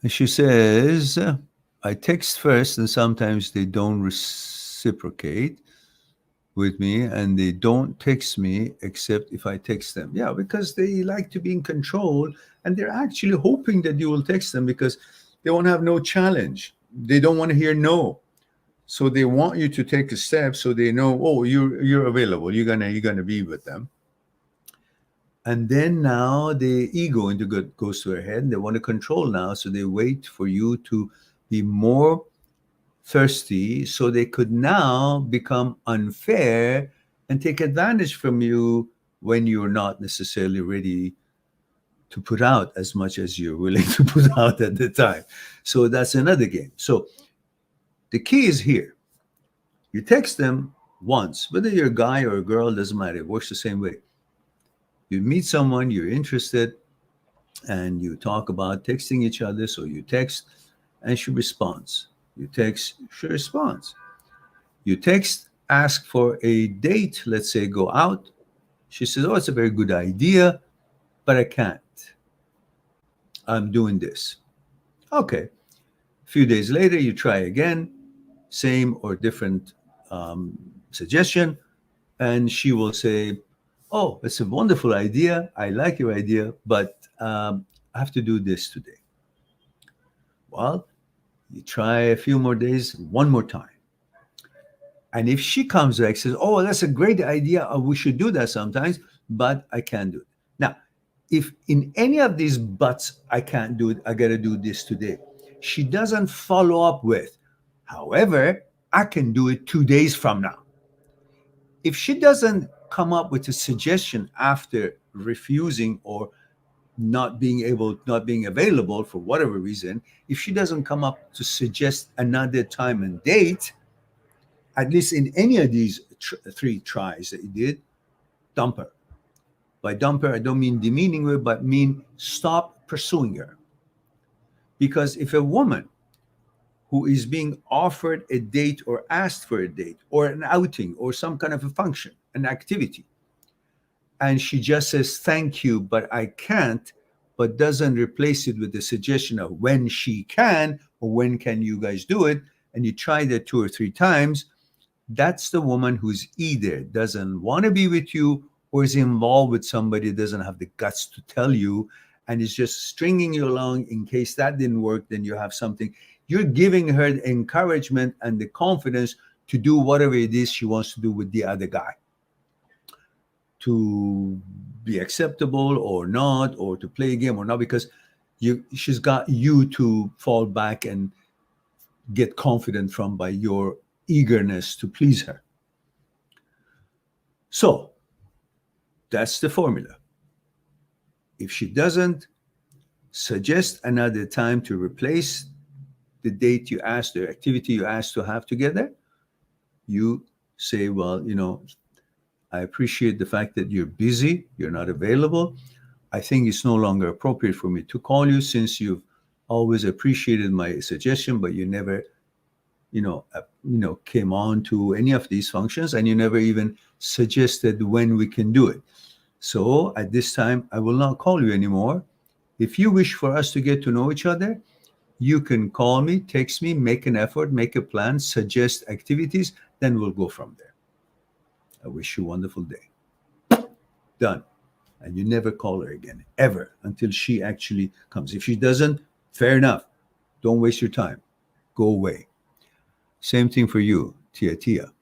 And she says, I text first, and sometimes they don't reciprocate with me, and they don't text me except if I text them. Yeah, because they like to be in control, and they're actually hoping that you will text them because they won't have no challenge. They don't want to hear no. So they want you to take a step so they know, oh, you're available. You're gonna be with them. And then now the ego goes to their head, and they want to control now. So they wait for you to be more thirsty so they could now become unfair and take advantage from you when you're not necessarily ready to put out as much as you're willing to put out at the time. So that's another game. So the key is here. You text them once, whether you're a guy or a girl, doesn't matter. It works the same way. You meet someone, you're interested, and you talk about texting each other. So you text and she responds. You text, she responds. You text, ask for a date, let's say go out. She says, oh, it's a very good idea, but I can't. I'm doing this. Okay. A few days later, you try again, same or different suggestion, and she will say, oh, it's a wonderful idea. I like your idea, but I have to do this today. Well, you try a few more days, one more time. And if she comes back and says, oh, that's a great idea, we should do that sometimes, but I can't do it. Now, if in any of these buts, I can't do it, I got to do this today, she doesn't follow up with, however, I can do it 2 days from now. If she doesn't come up with a suggestion after refusing or not being available for whatever reason, if she doesn't come up to suggest another time and date, at least in any of these three tries that you did, dump her. By dump her, I don't mean demeaning her, but mean stop pursuing her. Because if a woman who is being offered a date or asked for a date or an outing or some kind of a function, an activity, and she just says, thank you, but I can't, but doesn't replace it with the suggestion of when she can or when can you guys do it, and you try that 2 or 3 times, that's the woman who's either doesn't want to be with you or is involved with somebody that doesn't have the guts to tell you and is just stringing you along in case that didn't work, then you have something. You're giving her the encouragement and the confidence to do whatever it is she wants to do with the other guy, to be acceptable or not, or to play a game or not, because she's got you to fall back and get confident from by your eagerness to please her. So that's the formula. If she doesn't suggest another time to replace the date you asked, the activity you asked to have together, you say, well, I appreciate the fact that you're busy, you're not available. I think it's no longer appropriate for me to call you since you've always appreciated my suggestion, but you never came on to any of these functions, and you never even suggested when we can do it. So at this time, I will not call you anymore. If you wish for us to get to know each other, you can call me, text me, make an effort, make a plan, suggest activities, then we'll go from there. I wish you a wonderful day. Done. And you never call her again, ever, until she actually comes. If she doesn't, fair enough. Don't waste your time. Go away. Same thing for you, Tia Tia.